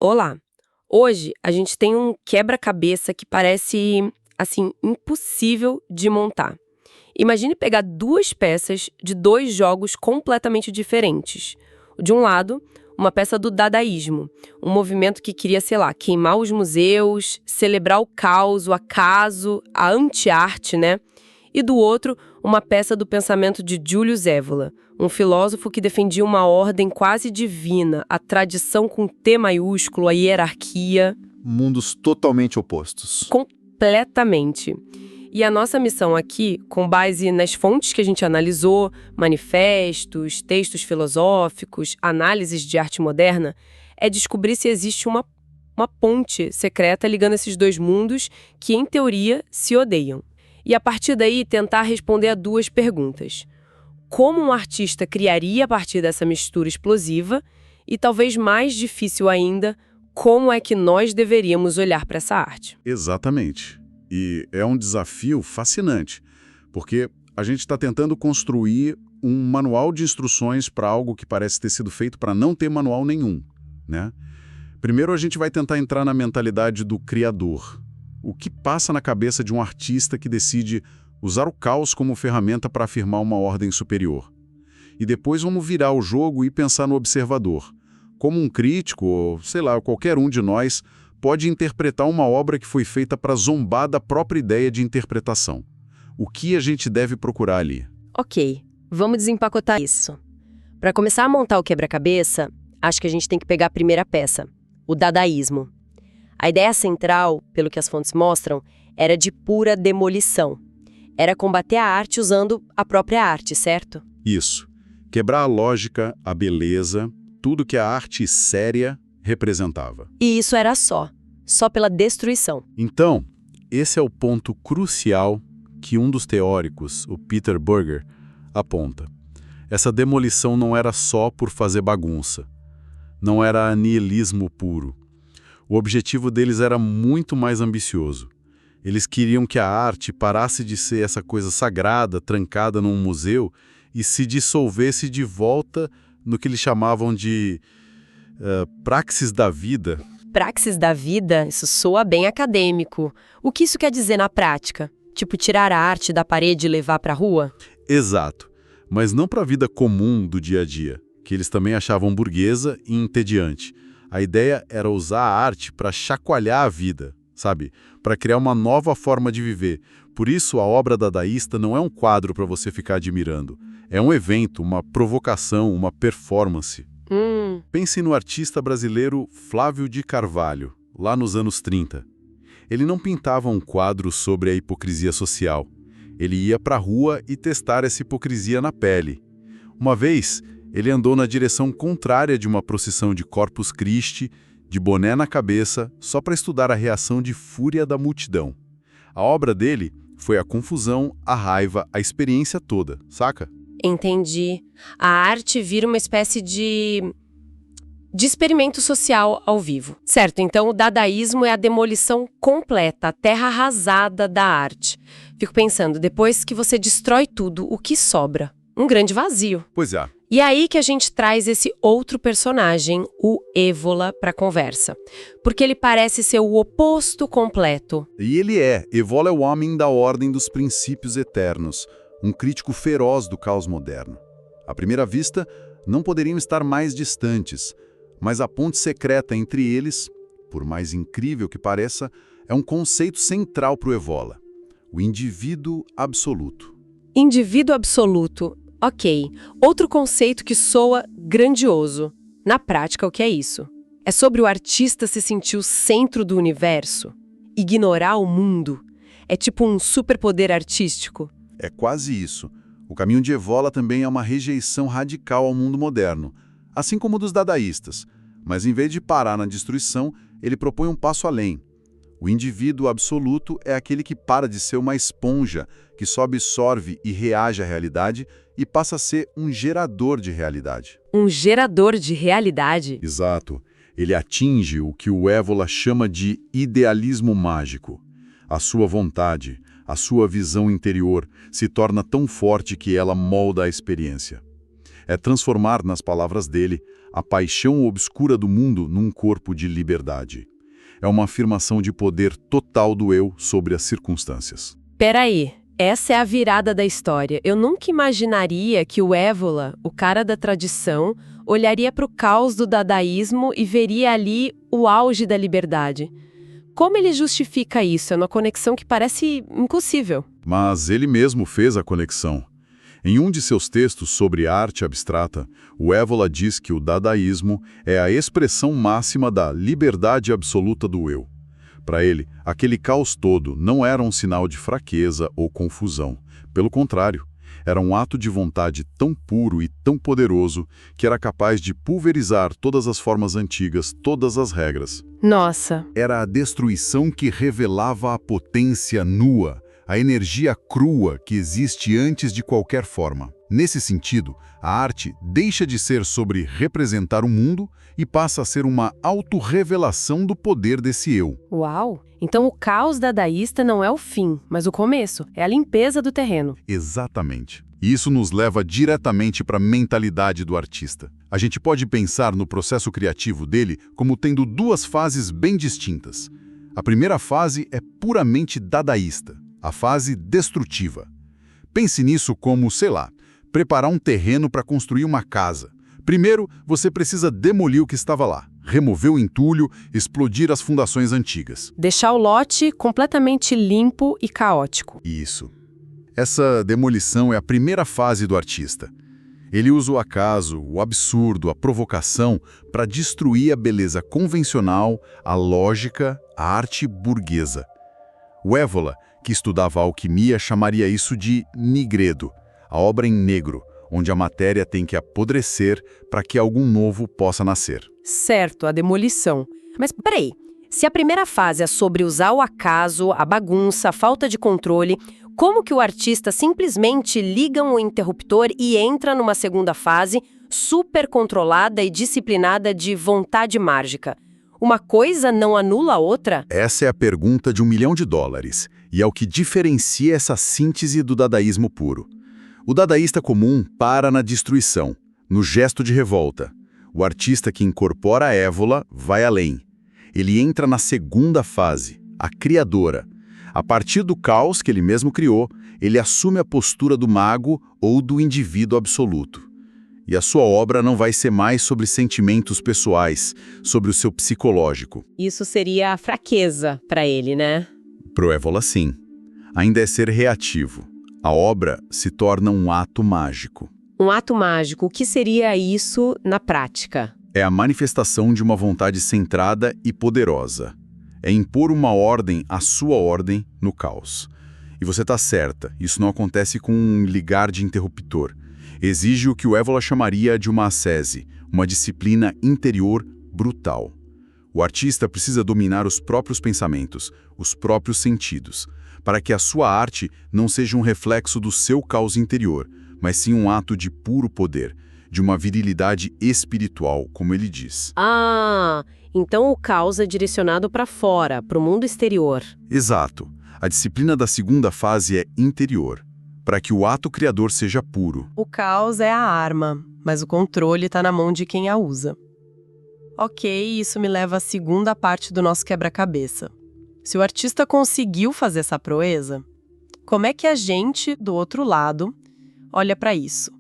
Olá! Hoje a gente tem um quebra-cabeça que parece, assim, impossível de montar. Imagine pegar duas peças de dois jogos completamente diferentes. De um lado, uma peça do dadaísmo, um movimento que queria, sei lá, queimar os museus, celebrar o caos, o acaso, a anti-arte, né? E do outro, uma peça do pensamento de Julius Evola, um filósofo que defendia uma ordem quase divina, a tradição com T maiúsculo, a hierarquia. Mundos totalmente opostos. Completamente. E a nossa missão aqui, com base nas fontes que a gente analisou, manifestos, textos filosóficos, análises de arte moderna, é descobrir se existe uma ponte secreta ligando esses dois mundos que, em teoria, se odeiam. E a partir daí, tentar responder a duas perguntas. Como um artista criaria a partir dessa mistura explosiva? E talvez mais difícil ainda, como é que nós deveríamos olhar para essa arte? Exatamente. E é um desafio fascinante, porque a gente está tentando construir um manual de instruções para algo que parece ter sido feito para não ter manual nenhum, né? Primeiro a gente vai tentar entrar na mentalidade do criador. O que passa na cabeça de um artista que decide usar o caos como ferramenta para afirmar uma ordem superior? E depois vamos virar o jogo e pensar no observador. Como um crítico, ou sei lá, qualquer um de nós, pode interpretar uma obra que foi feita para zombar da própria ideia de interpretação. O que a gente deve procurar ali? Ok, vamos desempacotar isso. Para começar a montar o quebra-cabeça, acho que a gente tem que pegar a primeira peça, o dadaísmo. A ideia central, pelo que as fontes mostram, era de pura demolição. Era combater a arte usando a própria arte, certo? Isso. Quebrar a lógica, a beleza, tudo que a arte séria representava. E isso era só pela destruição. Então, esse é o ponto crucial que um dos teóricos, o Peter Berger, aponta. Essa demolição não era só por fazer bagunça. Não era niilismo puro. O objetivo deles era muito mais ambicioso. Eles queriam que a arte parasse de ser essa coisa sagrada, trancada num museu, e se dissolvesse de volta no que eles chamavam de praxis da vida. Praxis da vida, isso soa bem acadêmico. O que isso quer dizer na prática? Tipo, tirar a arte da parede e levar para a rua? Exato, mas não para a vida comum do dia a dia, que eles também achavam burguesa e entediante. A ideia era usar a arte para chacoalhar a vida, sabe? Para criar uma nova forma de viver. Por isso, a obra dadaísta não é um quadro para você ficar admirando. É um evento, uma provocação, uma performance. Pense no artista brasileiro Flávio de Carvalho, lá nos anos 30. Ele não pintava um quadro sobre a hipocrisia social. Ele ia para a rua e testar essa hipocrisia na pele. Uma vez, ele andou na direção contrária de uma procissão de Corpus Christi, de boné na cabeça, só para estudar a reação de fúria da multidão. A obra dele foi a confusão, a raiva, a experiência toda, saca? Entendi. A arte vira uma espécie de experimento social ao vivo. Certo, então o dadaísmo é a demolição completa, a terra arrasada da arte. Fico pensando, depois que você destrói tudo, o que sobra? Um grande vazio. Pois é. E aí que a gente traz esse outro personagem, o Evola, para a conversa. Porque ele parece ser o oposto completo. E ele é. Evola é o homem da ordem dos princípios eternos, um crítico feroz do caos moderno. À primeira vista, não poderiam estar mais distantes, mas a ponte secreta entre eles, por mais incrível que pareça, é um conceito central para o Evola: o indivíduo absoluto. Indivíduo absoluto. Ok, outro conceito que soa grandioso. Na prática, o que é isso? É sobre o artista se sentir o centro do universo? Ignorar o mundo? É tipo um superpoder artístico? É quase isso. O caminho de Evola também é uma rejeição radical ao mundo moderno, assim como o dos dadaístas. Mas em vez de parar na destruição, ele propõe um passo além. O indivíduo absoluto é aquele que para de ser uma esponja, que só absorve e reage à realidade e passa a ser um gerador de realidade. Um gerador de realidade? Exato. Ele atinge o que o Evola chama de idealismo mágico. A sua vontade, a sua visão interior se torna tão forte que ela molda a experiência. É transformar, nas palavras dele, a paixão obscura do mundo num corpo de liberdade. É uma afirmação de poder total do eu sobre as circunstâncias. Peraí, essa é a virada da história. Eu nunca imaginaria que o Évola, o cara da tradição, olharia para o caos do dadaísmo e veria ali o auge da liberdade. Como ele justifica isso? É uma conexão que parece impossível. Mas ele mesmo fez a conexão. Em um de seus textos sobre arte abstrata, o Évola diz que o dadaísmo é a expressão máxima da liberdade absoluta do eu. Para ele, aquele caos todo não era um sinal de fraqueza ou confusão. Pelo contrário, era um ato de vontade tão puro e tão poderoso que era capaz de pulverizar todas as formas antigas, todas as regras. Nossa! Era a destruição que revelava a potência nua, a energia crua que existe antes de qualquer forma. Nesse sentido, a arte deixa de ser sobre representar o mundo e passa a ser uma autorrevelação do poder desse eu. Uau! Então o caos dadaísta não é o fim, mas o começo. É a limpeza do terreno. Exatamente. E isso nos leva diretamente para a mentalidade do artista. A gente pode pensar no processo criativo dele como tendo duas fases bem distintas. A primeira fase é puramente dadaísta, a fase destrutiva. Pense nisso como, sei lá, preparar um terreno para construir uma casa. Primeiro, você precisa demolir o que estava lá, remover o entulho, explodir as fundações antigas. Deixar o lote completamente limpo e caótico. Isso. Essa demolição é a primeira fase do artista. Ele usa o acaso, o absurdo, a provocação para destruir a beleza convencional, a lógica, a arte burguesa. O Évola, que estudava alquimia, chamaria isso de nigredo, a obra em negro, onde a matéria tem que apodrecer para que algum novo possa nascer. Certo, a demolição. Mas peraí, se a primeira fase é sobre usar o acaso, a bagunça, a falta de controle, como que o artista simplesmente liga um interruptor e entra numa segunda fase super controlada e disciplinada de vontade mágica? Uma coisa não anula a outra? Essa é a pergunta de $1 milhão, e é o que diferencia essa síntese do dadaísmo puro. O dadaísta comum para na destruição, no gesto de revolta. O artista que incorpora a Évola vai além. Ele entra na segunda fase, a criadora. A partir do caos que ele mesmo criou, ele assume a postura do mago ou do indivíduo absoluto. E a sua obra não vai ser mais sobre sentimentos pessoais, sobre o seu psicológico. Isso seria a fraqueza para ele, né? Pro Évola, sim. Ainda é ser reativo. A obra se torna um ato mágico. Um ato mágico, o que seria isso na prática? É a manifestação de uma vontade centrada e poderosa. É impor uma ordem, a sua ordem, no caos. E você está certa, isso não acontece com um ligar de interruptor. Exige o que o Évola chamaria de uma ascese, uma disciplina interior brutal. O artista precisa dominar os próprios pensamentos, os próprios sentidos, para que a sua arte não seja um reflexo do seu caos interior, mas sim um ato de puro poder, de uma virilidade espiritual, como ele diz. Ah, então o caos é direcionado para fora, para o mundo exterior. Exato. A disciplina da segunda fase é interior, para que o ato criador seja puro. O caos é a arma, mas o controle está na mão de quem a usa. Ok, isso me leva à segunda parte do nosso quebra-cabeça. Se o artista conseguiu fazer essa proeza, como é que a gente, do outro lado, olha para isso?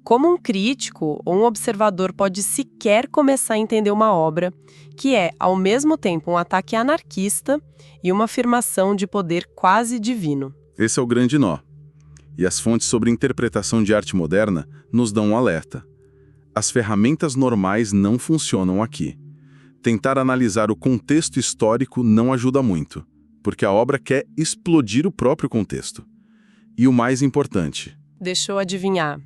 Como um crítico ou um observador pode sequer começar a entender uma obra que é, ao mesmo tempo, um ataque anarquista e uma afirmação de poder quase divino? Esse é o grande nó. E as fontes sobre interpretação de arte moderna nos dão um alerta. As ferramentas normais não funcionam aqui. Tentar analisar o contexto histórico não ajuda muito, porque a obra quer explodir o próprio contexto. E o mais importante... Deixa eu adivinhar.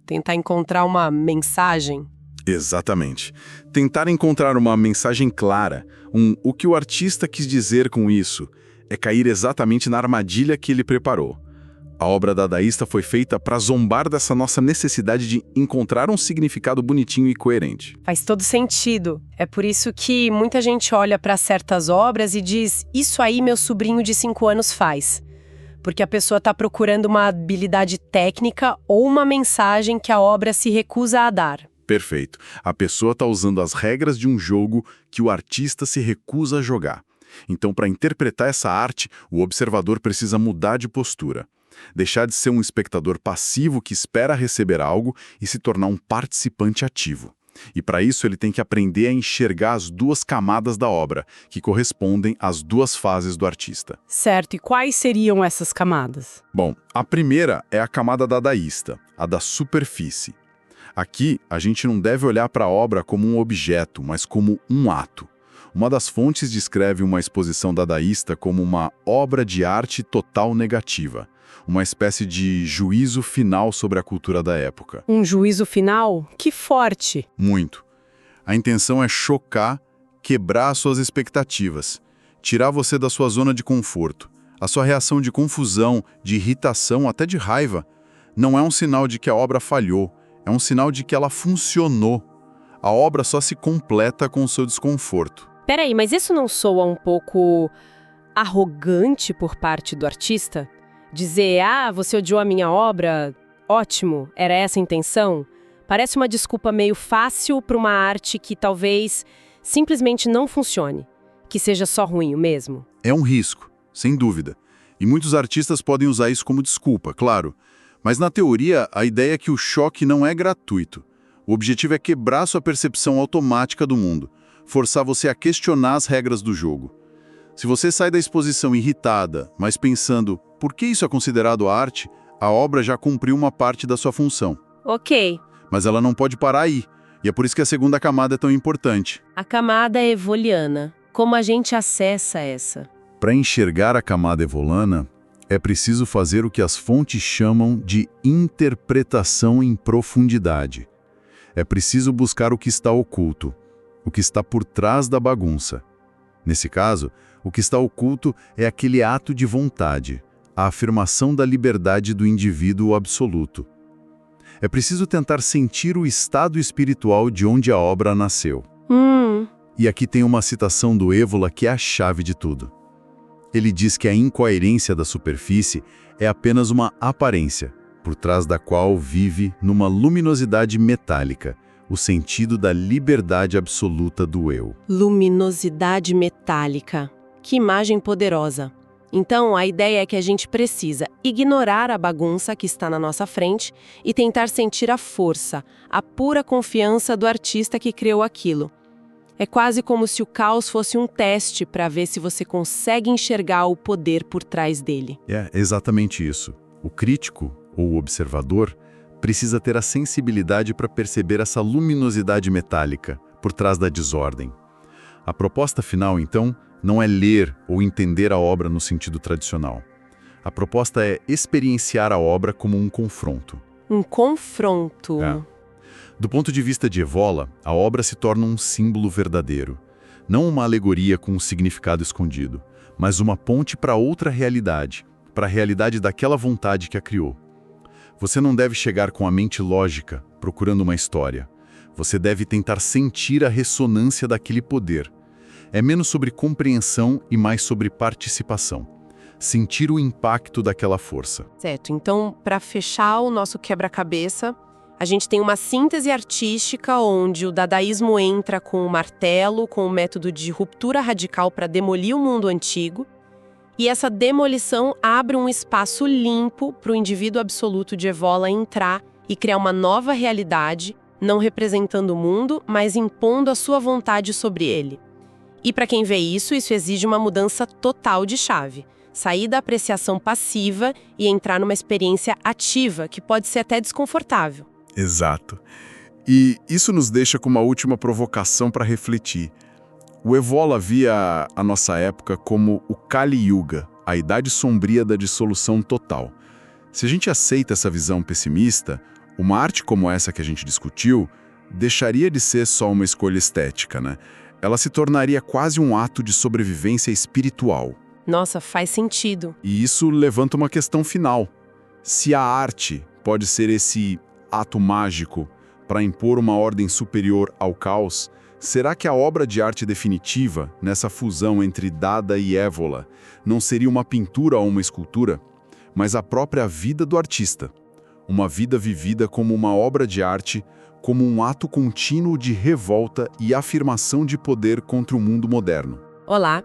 Tentar encontrar uma mensagem? Exatamente. Tentar encontrar uma mensagem clara, o que o artista quis dizer com isso, é cair exatamente na armadilha que ele preparou. A obra dadaísta foi feita para zombar dessa nossa necessidade de encontrar um significado bonitinho e coerente. Faz todo sentido. É por isso que muita gente olha para certas obras e diz: isso aí meu sobrinho de 5 anos faz. Porque a pessoa está procurando uma habilidade técnica ou uma mensagem que a obra se recusa a dar. Perfeito. A pessoa está usando as regras de um jogo que o artista se recusa a jogar. Então, para interpretar essa arte, o observador precisa mudar de postura. Deixar de ser um espectador passivo que espera receber algo e se tornar um participante ativo. E para isso ele tem que aprender a enxergar as duas camadas da obra, que correspondem às duas fases do artista. Certo, e quais seriam essas camadas? Bom, a primeira é a camada dadaísta, a da superfície. Aqui, a gente não deve olhar para a obra como um objeto, mas como um ato. Uma das fontes descreve uma exposição dadaísta como uma obra de arte total negativa, uma espécie de juízo final sobre a cultura da época. Um juízo final? Que forte! Muito. A intenção é chocar, quebrar as suas expectativas, tirar você da sua zona de conforto. A sua reação de confusão, de irritação, até de raiva, não é um sinal de que a obra falhou, é um sinal de que ela funcionou. A obra só se completa com o seu desconforto. Peraí, mas isso não soa um pouco arrogante por parte do artista? Dizer, você odiou a minha obra? Ótimo, era essa a intenção? Parece uma desculpa meio fácil para uma arte que talvez simplesmente não funcione, que seja só ruim mesmo. É um risco, sem dúvida. E muitos artistas podem usar isso como desculpa, claro. Mas na teoria, a ideia é que o choque não é gratuito. O objetivo é quebrar sua percepção automática do mundo, forçar você a questionar as regras do jogo. Se você sai da exposição irritada, mas pensando, por que isso é considerado arte, a obra já cumpriu uma parte da sua função. Ok. Mas ela não pode parar aí, e é por isso que a segunda camada é tão importante. A camada evoliana. Como a gente acessa essa? Para enxergar a camada evolana, é preciso fazer o que as fontes chamam de interpretação em profundidade. É preciso buscar o que está oculto, o que está por trás da bagunça. Nesse caso, o que está oculto é aquele ato de vontade, a afirmação da liberdade do indivíduo absoluto. É preciso tentar sentir o estado espiritual de onde a obra nasceu. E aqui tem uma citação do Évola que é a chave de tudo. Ele diz que a incoerência da superfície é apenas uma aparência, por trás da qual vive, numa luminosidade metálica, o sentido da liberdade absoluta do eu. Luminosidade metálica. Que imagem poderosa. Então, a ideia é que a gente precisa ignorar a bagunça que está na nossa frente e tentar sentir a força, a pura confiança do artista que criou aquilo. É quase como se o caos fosse um teste para ver se você consegue enxergar o poder por trás dele. É exatamente isso. O crítico, ou o observador, precisa ter a sensibilidade para perceber essa luminosidade metálica por trás da desordem. A proposta final, então, não é ler ou entender a obra no sentido tradicional. A proposta é experienciar a obra como um confronto. Um confronto. Do ponto de vista de Évola, a obra se torna um símbolo verdadeiro. Não uma alegoria com um significado escondido, mas uma ponte para outra realidade, para a realidade daquela vontade que a criou. Você não deve chegar com a mente lógica, procurando uma história. Você deve tentar sentir a ressonância daquele poder. É menos sobre compreensão e mais sobre participação. Sentir o impacto daquela força. Certo, então, para fechar o nosso quebra-cabeça, a gente tem uma síntese artística onde o dadaísmo entra com o martelo, com o método de ruptura radical para demolir o mundo antigo, e essa demolição abre um espaço limpo para o indivíduo absoluto de Évola entrar e criar uma nova realidade, não representando o mundo, mas impondo a sua vontade sobre ele. E para quem vê isso exige uma mudança total de chave. Sair da apreciação passiva e entrar numa experiência ativa, que pode ser até desconfortável. Exato. E isso nos deixa com uma última provocação para refletir. O Évola via a nossa época como o Kali Yuga, a idade sombria da dissolução total. Se a gente aceita essa visão pessimista, uma arte como essa que a gente discutiu deixaria de ser só uma escolha estética, né? Ela se tornaria quase um ato de sobrevivência espiritual. Nossa, faz sentido. E isso levanta uma questão final. Se a arte pode ser esse ato mágico para impor uma ordem superior ao caos, será que a obra de arte definitiva, nessa fusão entre Dada e Évola, não seria uma pintura ou uma escultura, mas a própria vida do artista? uma vida vivida como uma obra de arte, como um ato contínuo de revolta e afirmação de poder contra o mundo moderno. Olá,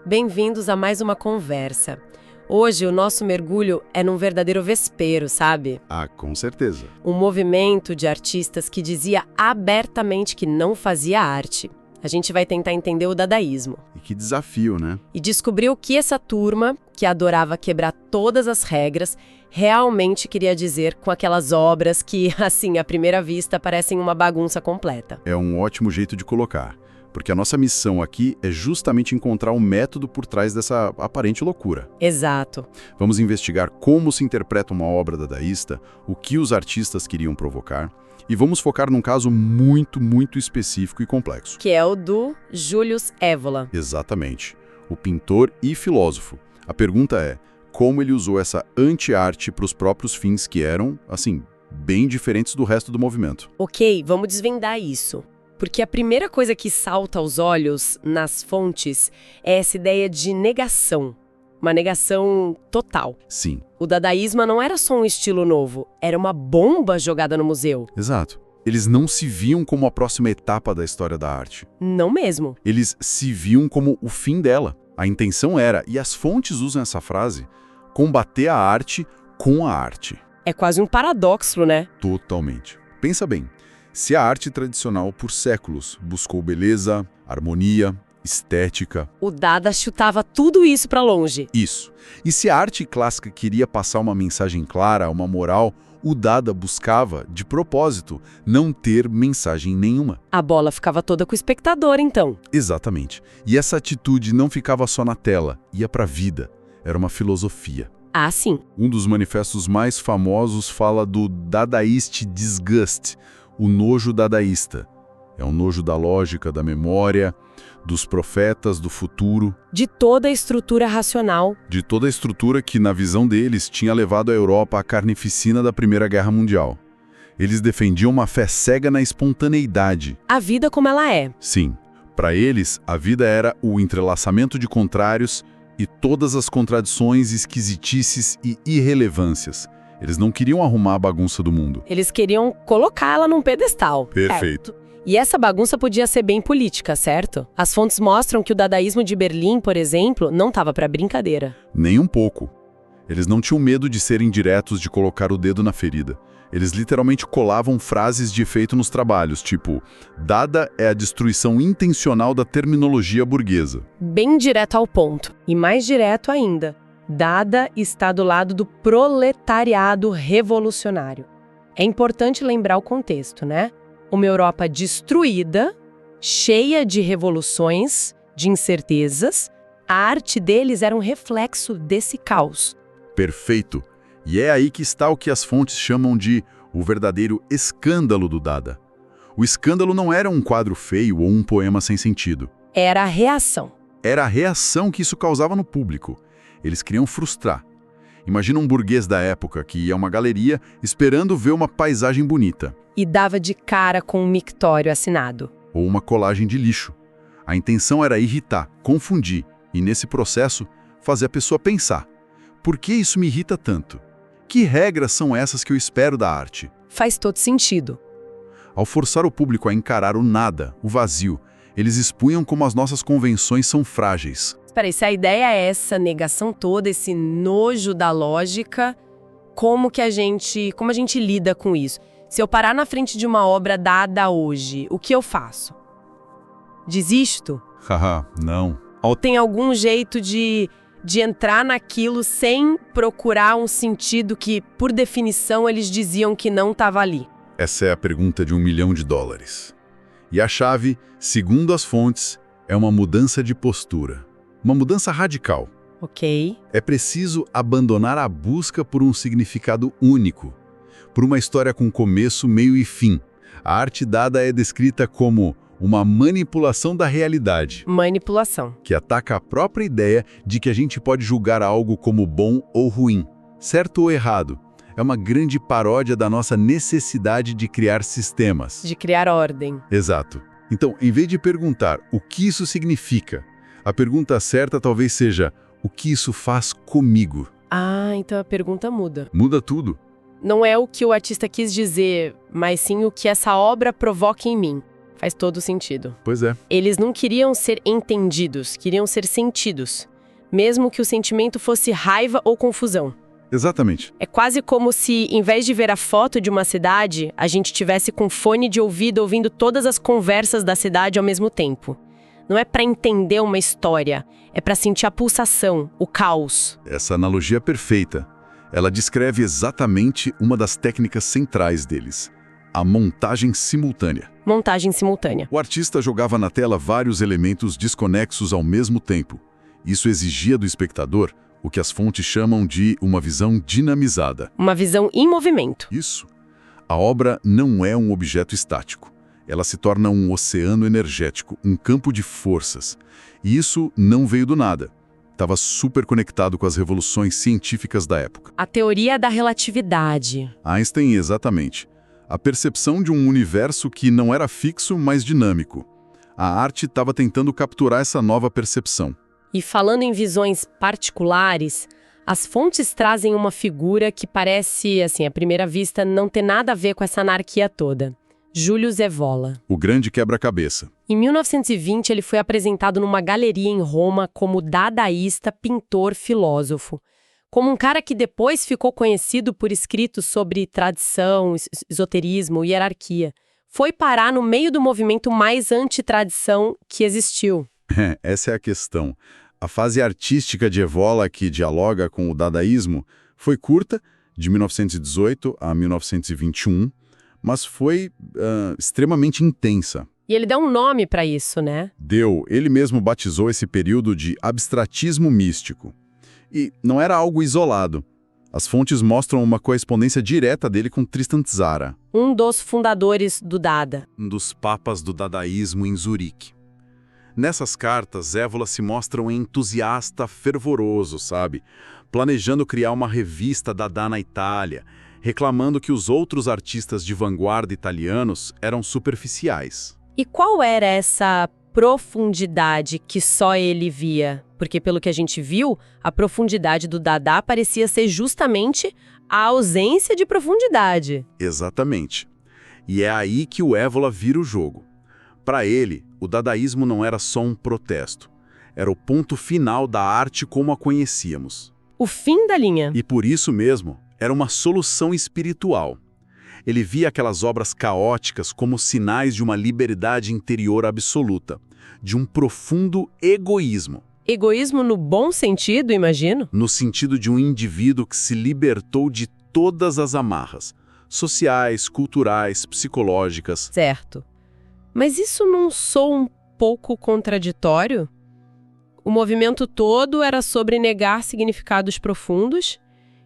bem-vindos a mais uma conversa. Hoje o nosso mergulho é num verdadeiro vespeiro, sabe? Ah, com certeza. Um movimento de artistas que dizia abertamente que não fazia arte. A gente vai tentar entender o dadaísmo. E que desafio, né? E descobrir o que essa turma, que adorava quebrar todas as regras, realmente queria dizer com aquelas obras que, assim, à primeira vista, parecem uma bagunça completa. É um ótimo jeito de colocar, porque a nossa missão aqui é justamente encontrar o método por trás dessa aparente loucura. Exato. Vamos investigar como se interpreta uma obra dadaísta, o que os artistas queriam provocar, e vamos focar num caso muito específico e complexo. Que é o do Julius Evola. Exatamente. O pintor e filósofo. A pergunta é, como ele usou essa anti-arte para os próprios fins que eram, assim, bem diferentes do resto do movimento. Ok, vamos desvendar isso. Porque a primeira coisa que salta aos olhos nas fontes é essa ideia de negação. Uma negação total. Sim. O dadaísmo não era só um estilo novo, era uma bomba jogada no museu. Exato. Eles não se viam como a próxima etapa da história da arte. Não mesmo. Eles se viam como o fim dela. A intenção era, e as fontes usam essa frase, combater a arte com a arte. É quase um paradoxo, né? Totalmente. Pensa bem, se a arte tradicional por séculos buscou beleza, harmonia, estética... O Dada chutava tudo isso pra longe. Isso. E se a arte clássica queria passar uma mensagem clara, uma moral, o Dada buscava, de propósito, não ter mensagem nenhuma. A bola ficava toda com o espectador, então. Exatamente. E essa atitude não ficava só na tela, ia pra vida. Era uma filosofia. Ah, sim. Um dos manifestos mais famosos fala do Dadaist Disgust, o nojo dadaísta. É um nojo da lógica, da memória, dos profetas, do futuro. De toda a estrutura racional. De toda a estrutura que, na visão deles, tinha levado a Europa à carnificina da Primeira Guerra Mundial. Eles defendiam uma fé cega na espontaneidade. A vida como ela é. Sim, para eles, a vida era o entrelaçamento de contrários e todas as contradições, esquisitices e irrelevâncias. Eles não queriam arrumar a bagunça do mundo. Eles queriam colocá-la num pedestal. Perfeito. E essa bagunça podia ser bem política, certo? As fontes mostram que o dadaísmo de Berlim, por exemplo, não estava para brincadeira. Nem um pouco. Eles não tinham medo de serem diretos, de colocar o dedo na ferida. Eles literalmente colavam frases de efeito nos trabalhos, tipo, Dada é a destruição intencional da terminologia burguesa. Bem direto ao ponto. E mais direto ainda, Dada está do lado do proletariado revolucionário. É importante lembrar o contexto, né? Uma Europa destruída, cheia de revoluções, de incertezas. A arte deles era um reflexo desse caos. Perfeito. E é aí que está o que as fontes chamam de o verdadeiro escândalo do Dada. O escândalo não era um quadro feio ou um poema sem sentido. Era a reação. Era a reação que isso causava no público. Eles queriam frustrar. Imagina um burguês da época que ia a uma galeria esperando ver uma paisagem bonita. E dava de cara com um mictório assinado. Ou uma colagem de lixo. A intenção era irritar, confundir e, nesse processo, fazer a pessoa pensar. Por que isso me irrita tanto? Que regras são essas que eu espero da arte? Faz todo sentido. Ao forçar o público a encarar o nada, o vazio, eles expunham como as nossas convenções são frágeis. Espera aí, se a ideia é essa negação toda, esse nojo da lógica, como a gente lida com isso? Se eu parar na frente de uma obra dada hoje, o que eu faço? Desisto? Haha, não. Ou tem algum jeito de entrar naquilo sem procurar um sentido que, por definição, eles diziam que não estava ali? Essa é a pergunta de $1 milhão. E a chave, segundo as fontes, é uma mudança de postura. Uma mudança radical. Ok. É preciso abandonar a busca por um significado único, por uma história com começo, meio e fim. A arte dada é descrita como uma manipulação da realidade. Manipulação. Que ataca a própria ideia de que a gente pode julgar algo como bom ou ruim, certo ou errado. É uma grande paródia da nossa necessidade de criar sistemas. De criar ordem. Exato. Então, em vez de perguntar o que isso significa, a pergunta certa talvez seja: o que isso faz comigo? Ah, então a pergunta muda. Muda tudo. Não é o que o artista quis dizer, mas sim o que essa obra provoca em mim. Faz todo sentido. Pois é. Eles não queriam ser entendidos, queriam ser sentidos. Mesmo que o sentimento fosse raiva ou confusão. Exatamente. É quase como se, em vez de ver a foto de uma cidade, a gente tivesse com fone de ouvido ouvindo todas as conversas da cidade ao mesmo tempo. Não é para entender uma história, é para sentir a pulsação, o caos. Essa analogia é perfeita. Ela descreve exatamente uma das técnicas centrais deles, a montagem simultânea. Montagem simultânea. O artista jogava na tela vários elementos desconexos ao mesmo tempo. Isso exigia do espectador o que as fontes chamam de uma visão dinamizada. Uma visão em movimento. Isso. A obra não é um objeto estático. Ela se torna um oceano energético, um campo de forças. E isso não veio do nada. Estava super conectado com as revoluções científicas da época. A teoria da relatividade. Einstein, exatamente. A percepção de um universo que não era fixo, mas dinâmico. A arte estava tentando capturar essa nova percepção. E falando em visões particulares, as fontes trazem uma figura que parece, assim, à primeira vista, não ter nada a ver com essa anarquia toda. Julius Evola. O grande quebra-cabeça. Em 1920, ele foi apresentado numa galeria em Roma como dadaísta, pintor, filósofo. Como um cara que depois ficou conhecido por escritos sobre tradição, esoterismo e hierarquia. Foi parar no meio do movimento mais antitradição que existiu. Essa é a questão. A fase artística de Evola, que dialoga com o dadaísmo, foi curta, de 1918 a 1921, mas foi extremamente intensa. E ele dá um nome para isso, né? Deu. Ele mesmo batizou esse período de abstratismo místico. E não era algo isolado. As fontes mostram uma correspondência direta dele com Tristan Tzara, Um dos fundadores do Dada. um dos papas do dadaísmo em Zurique. Nessas cartas, Evola se mostra um entusiasta fervoroso, sabe? Planejando criar uma revista Dada na Itália, reclamando que os outros artistas de vanguarda italianos eram superficiais. E qual era essa profundidade que só ele via? Porque, pelo que a gente viu, a profundidade do Dada parecia ser justamente a ausência de profundidade. Exatamente. E é aí que o Evola vira o jogo. Para ele, o dadaísmo não era só um protesto. Era o ponto final da arte como a conhecíamos. O fim da linha. E por isso mesmo, era uma solução espiritual. Ele via aquelas obras caóticas como sinais de uma liberdade interior absoluta, de um profundo egoísmo. Egoísmo no bom sentido, imagino? No sentido de um indivíduo que se libertou de todas as amarras, sociais, culturais, psicológicas. Certo. Mas isso não soa um pouco contraditório? O movimento todo era sobre negar significados profundos,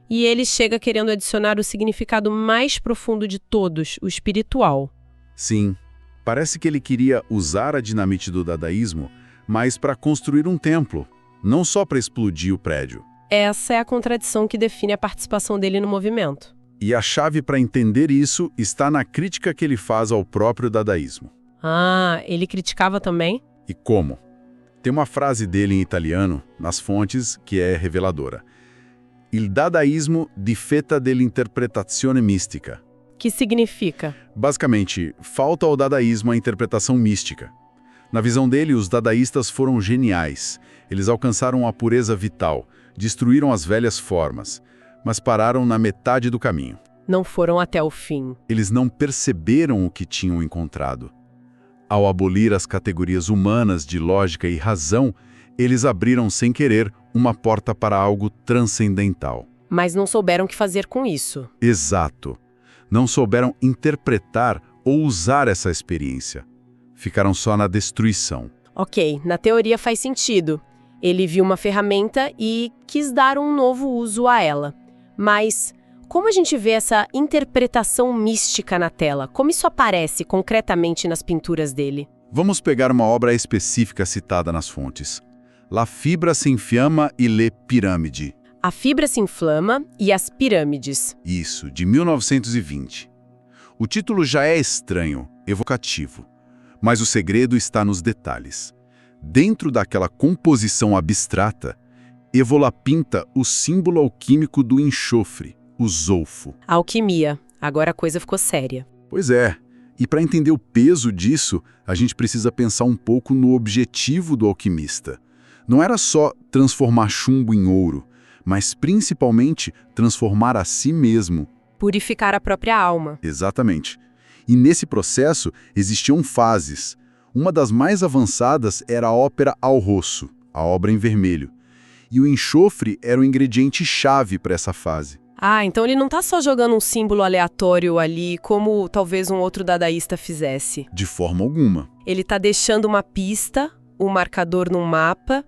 e ele chega querendo adicionar o significado mais profundo de todos, o espiritual. Sim, parece que ele queria usar a dinamite do dadaísmo, mas para construir um templo, não só para explodir o prédio. Essa é a contradição que define a participação dele no movimento. E a chave para entender isso está na crítica que ele faz ao próprio dadaísmo. Ah, ele criticava também? E como? Tem uma frase dele em italiano, nas fontes, que é reveladora. Il dadaísmo difetta dell'interpretazione mística. Que significa? Basicamente, falta ao dadaísmo a interpretação mística. Na visão dele, os dadaístas foram geniais. Eles alcançaram a pureza vital, destruíram as velhas formas, mas pararam na metade do caminho. Não foram até o fim. Eles não perceberam o que tinham encontrado. Ao abolir as categorias humanas de lógica e razão, eles abriram sem querer uma porta para algo transcendental. Mas não souberam o que fazer com isso. Exato. Não souberam interpretar ou usar essa experiência. Ficaram só na destruição. Ok, na teoria faz sentido. Ele viu uma ferramenta e quis dar um novo uso a ela. Mas como a gente vê essa interpretação mística na tela? Como isso aparece concretamente nas pinturas dele? Vamos pegar uma obra específica citada nas fontes. La fibra se inflama e le pirâmide. A fibra se inflama e as pirâmides. Isso, de 1920. O título já é estranho, evocativo. Mas o segredo está nos detalhes. Dentro daquela composição abstrata, Evola pinta o símbolo alquímico do enxofre, o o Zolfo. Alquimia. Agora a coisa ficou séria. Pois é. E para entender o peso disso, a gente precisa pensar um pouco no objetivo do alquimista. Não era só transformar chumbo em ouro, mas principalmente transformar a si mesmo. Purificar a própria alma. Exatamente. E nesse processo existiam fases. Uma das mais avançadas era a ópera ao rosso, a obra em vermelho. E o enxofre era o ingrediente-chave para essa fase. Ah, então ele não tá só jogando um símbolo aleatório ali, como talvez um outro dadaísta fizesse. De forma alguma. Ele tá deixando uma pista, um marcador num mapa.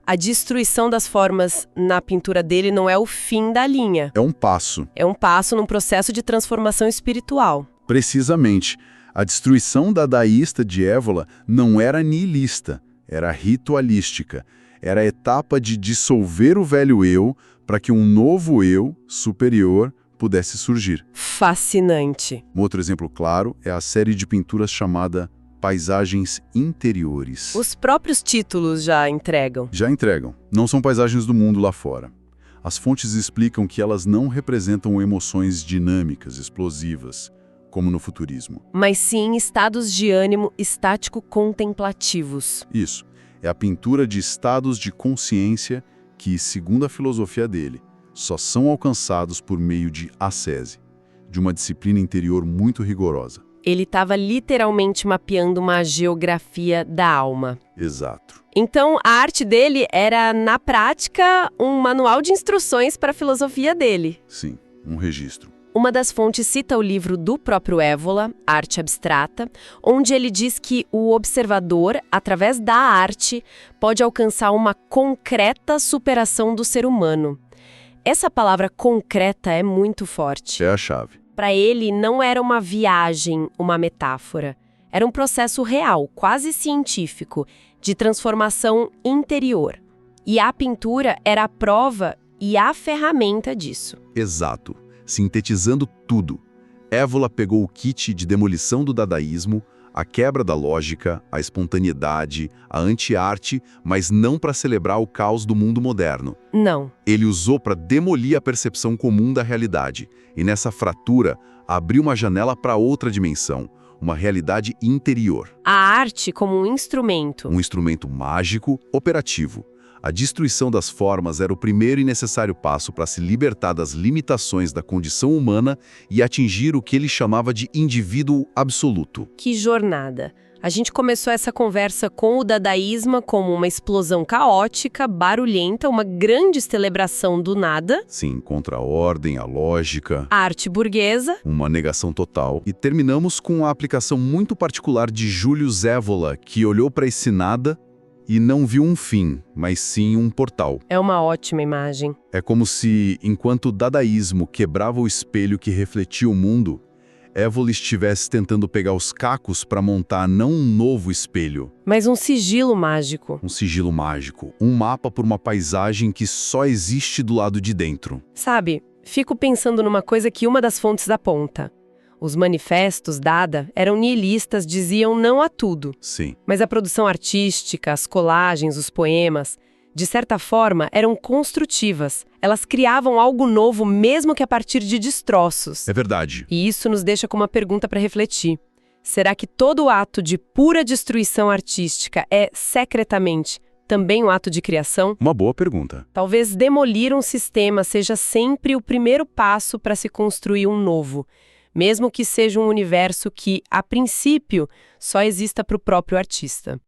A destruição das formas na pintura dele não é o fim da linha. É um passo. É um passo num processo de transformação espiritual. Precisamente. A destruição dadaísta de Évola não era nihilista, era ritualística. Era a etapa de dissolver o velho eu para que um novo eu, superior, pudesse surgir. Fascinante. Um outro exemplo claro é a série de pinturas chamada Paisagens Interiores. Os próprios títulos já entregam. Já entregam. Não são paisagens do mundo lá fora. As fontes explicam que elas não representam emoções dinâmicas, explosivas, como no futurismo. Mas sim estados de ânimo estático-contemplativos. Isso. É a pintura de estados de consciência que, segundo a filosofia dele, só são alcançados por meio de ascese, de uma disciplina interior muito rigorosa. Ele estava literalmente mapeando uma geografia da alma. Exato. Então, a arte dele era, na prática, um manual de instruções para a filosofia dele. Sim, um registro. Uma das fontes cita o livro do próprio Évola, Arte Abstrata, onde ele diz que o observador, através da arte, pode alcançar uma concreta superação do ser humano. Essa palavra concreta é muito forte. É a chave. Para ele, não era uma viagem, uma metáfora. Era um processo real, quase científico, de transformação interior. E a pintura era a prova e a ferramenta disso. Exato. Sintetizando tudo, Évola pegou o kit de demolição do dadaísmo, a quebra da lógica, a espontaneidade, a anti-arte, mas não para celebrar o caos do mundo moderno. Não. Ele usou para demolir a percepção comum da realidade, e nessa fratura, abriu uma janela para outra dimensão, uma realidade interior. A arte como um instrumento. Um instrumento mágico, operativo. A destruição das formas era o primeiro e necessário passo para se libertar das limitações da condição humana e atingir o que ele chamava de indivíduo absoluto. Que jornada! A gente começou essa conversa com o dadaísmo como uma explosão caótica, barulhenta, uma grande celebração do nada. Sim, contra a ordem, a lógica. A arte burguesa. Uma negação total. E terminamos com a aplicação muito particular de Julius Evola, que olhou para esse nada e não viu um fim, mas sim um portal. É uma ótima imagem. É como se, enquanto o dadaísmo quebrava o espelho que refletia o mundo, Évola estivesse tentando pegar os cacos para montar não um novo espelho, mas um sigilo mágico. um sigilo mágico, um mapa por uma paisagem que só existe do lado de dentro. Sabe, fico pensando numa coisa que uma das fontes aponta. Os manifestos Dada eram nihilistas, diziam não a tudo. Sim. Mas a produção artística, as colagens, os poemas, de certa forma, eram construtivas. Elas criavam algo novo, mesmo que a partir de destroços. É verdade. E isso nos deixa com uma pergunta para refletir. Será que todo ato de pura destruição artística é, secretamente, também um ato de criação? Uma boa pergunta. Talvez demolir um sistema seja sempre o primeiro passo para se construir um novo, mesmo que seja um universo que, a princípio, só exista para o próprio artista.